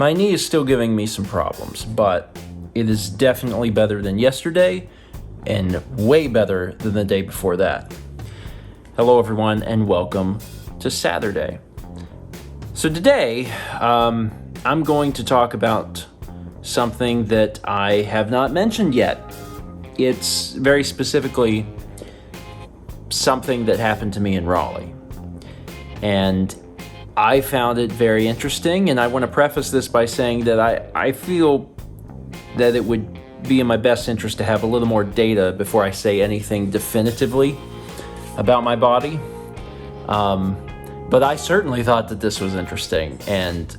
My knee is still giving me some problems, but it is definitely better than yesterday and way better than the day before that. Hello everyone and welcome to Saturday. So today, I'm going to talk about something that I have not mentioned yet. It's very specifically something that happened to me in Raleigh. And I found it very interesting, and I want to preface this by saying that I feel that it would be in my best interest to have a little more data before I say anything definitively about my body. But I certainly thought that this was interesting and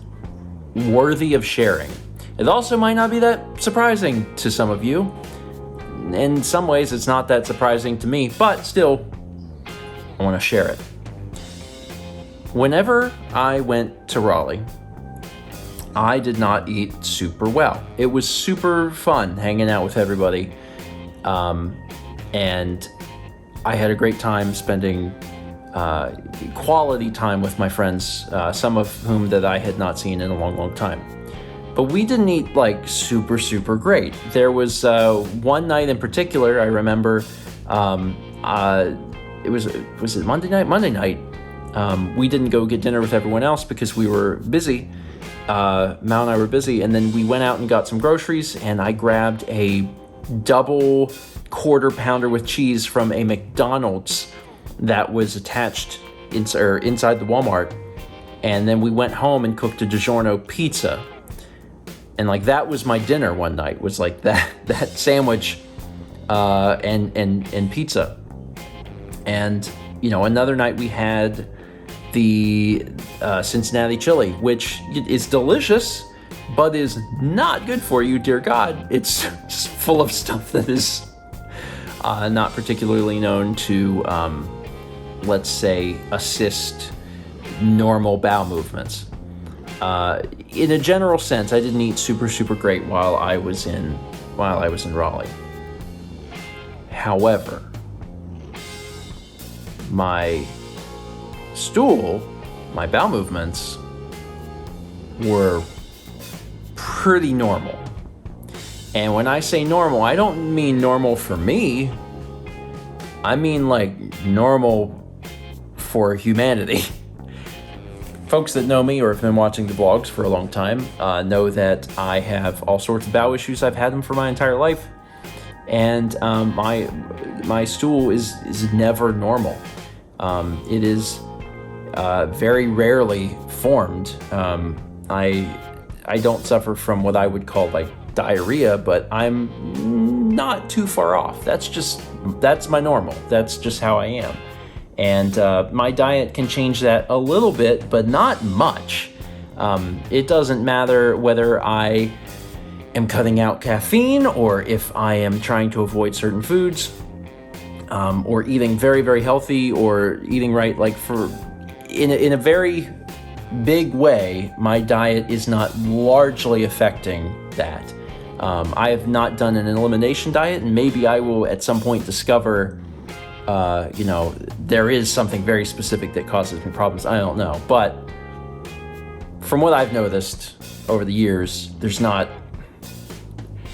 worthy of sharing. It also might not be that surprising to some of you. In some ways, it's not that surprising to me, but still, I want to share it. Whenever I went to Raleigh, I did not eat super well. It was super fun hanging out with everybody, and I had a great time spending quality time with my friends, some of whom that I had not seen in a long, long time. But we didn't eat like super, super great. There was one night in particular, I remember, was it Monday night? Monday night. We didn't go get dinner with everyone else because we were busy. Mal and I were busy, and then we went out and got some groceries, and I grabbed a double quarter pounder with cheese from a McDonald's that was attached inside the Walmart, and then we went home and cooked a DiGiorno pizza, and like that was my dinner one night, was like that sandwich and pizza. And another night we had the Cincinnati chili, which is delicious, but is not good for you, dear God. It's just full of stuff that is not particularly known to, let's say, assist normal bowel movements. In a general sense, I didn't eat super, super great while I was in Raleigh. However, my stool, my bowel movements were pretty normal. And when I say normal, I don't mean normal for me. I mean like normal for humanity. Folks that know me or have been watching the vlogs for a long time know that I have all sorts of bowel issues. I've had them for my entire life. And my stool is never normal. It is very rarely formed. I don't suffer from what I would call like diarrhea, but I'm not too far off. That's my normal. That's just how I am. And my diet can change that a little bit, but not much. It doesn't matter whether I am cutting out caffeine or if I am trying to avoid certain foods, or eating very, very healthy, or eating right, like in a very big way, my diet is not largely affecting that. I have not done an elimination diet, and maybe I will at some point discover, there is something very specific that causes me problems. I don't know, but from what I've noticed over the years,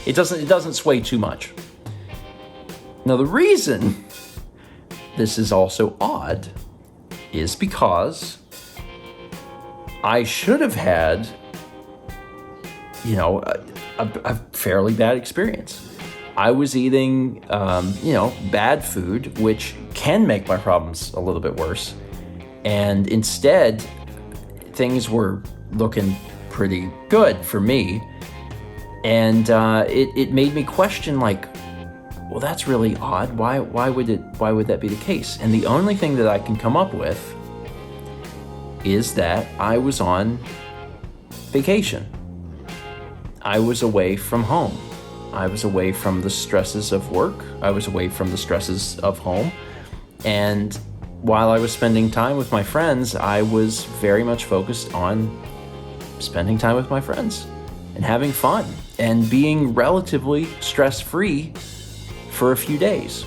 it doesn't sway too much. Now, the reason this is also odd is because I should have had, a fairly bad experience. I was eating, bad food, which can make my problems a little bit worse. And instead, things were looking pretty good for me. And it made me question, like, well, that's really odd. Why would that be the case? And the only thing that I can come up with is that I was on vacation. I was away from home. I was away from the stresses of work. I was away from the stresses of home. And while I was spending time with my friends, I was very much focused on spending time with my friends and having fun and being relatively stress-free for a few days.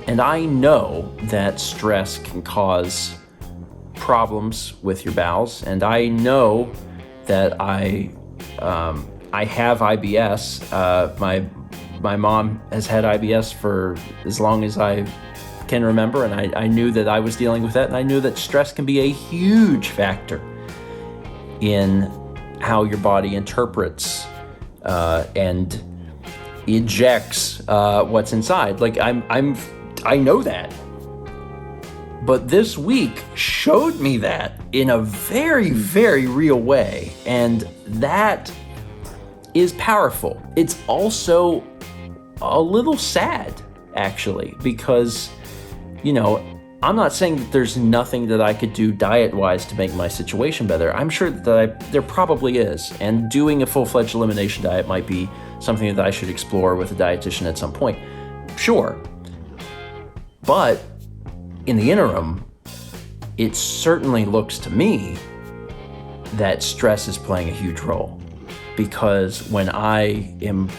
And I know that stress can cause problems with your bowels, and I know that I have IBS. My mom has had IBS for as long as I can remember, and I knew that I was dealing with that, and I knew that stress can be a huge factor in how your body interprets and ejects what's inside. Like I know that. But this week showed me that in a very, very real way. And that is powerful. It's also a little sad, actually, because, you know, I'm not saying that there's nothing that I could do diet-wise to make my situation better. I'm sure that there probably is. And doing a full-fledged elimination diet might be something that I should explore with a dietitian at some point. Sure. But in the interim, it certainly looks to me that stress is playing a huge role, because when I am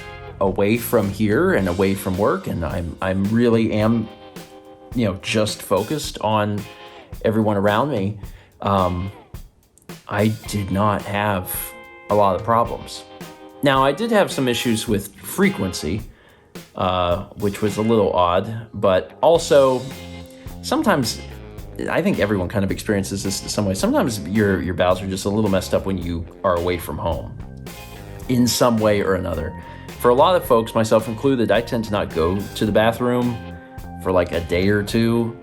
away from here and away from work, and I'm really am, you know, just focused on everyone around me, I did not have a lot of problems. Now, I did have some issues with frequency, which was a little odd, but also sometimes, I think everyone kind of experiences this in some way. Sometimes your bowels are just a little messed up when you are away from home in some way or another. For a lot of folks, myself included, I tend to not go to the bathroom for like a day or two,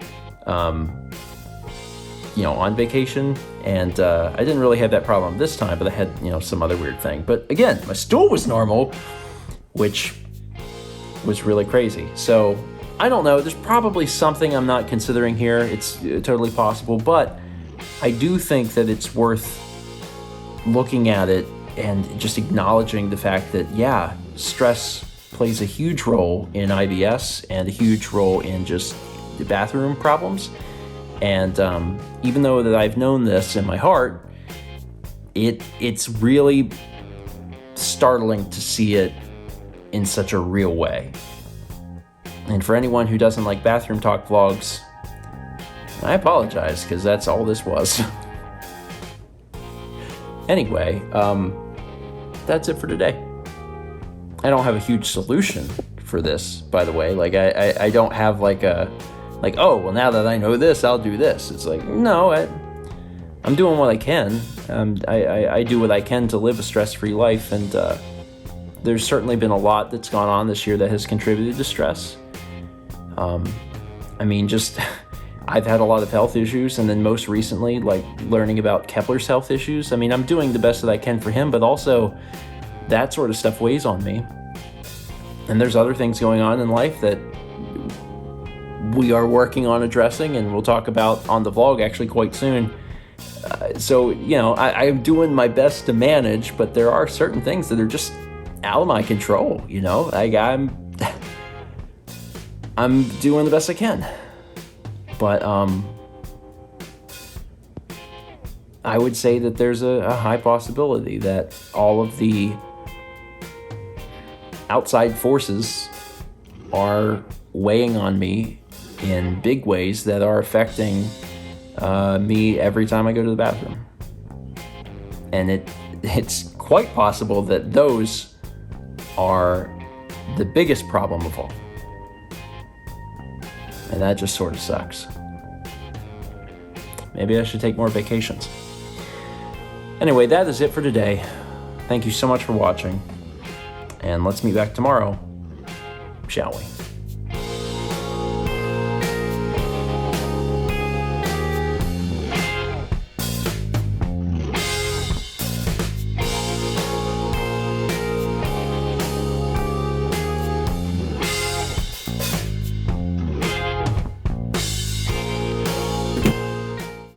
you know, on vacation. And I didn't really have that problem this time, but I had, you know, some other weird thing. But again, my stool was normal, which was really crazy. So I don't know, there's probably something I'm not considering here. It's totally possible, but I do think that it's worth looking at it and just acknowledging the fact that, yeah, stress plays a huge role in IBS and a huge role in just the bathroom problems. And even though that I've known this in my heart, it's really startling to see it in such a real way. And for anyone who doesn't like bathroom talk vlogs, I apologize, because that's all this was. Anyway, that's it for today. I don't have a huge solution for this, by the way. Like, I don't have like oh, well, now that I know this, I'll do this. It's like, no, I'm doing what I can. I do what I can to live a stress-free life, and there's certainly been a lot that's gone on this year that has contributed to stress. I mean, just I've had a lot of health issues, and then most recently, like learning about Kepler's health issues. I mean, I'm doing the best that I can for him, but also that sort of stuff weighs on me. And there's other things going on in life that we are working on addressing, and we'll talk about on the vlog actually quite soon. So, you know, I'm doing my best to manage, but there are certain things that are just out of my control, you know? Like, I'm doing the best I can. But I would say that there's a high possibility that all of the outside forces are weighing on me in big ways that are affecting me every time I go to the bathroom. And it's quite possible that those are the biggest problem of all. And that just sort of sucks. Maybe I should take more vacations. Anyway, that is it for today. Thank you so much for watching. And let's meet back tomorrow, shall we?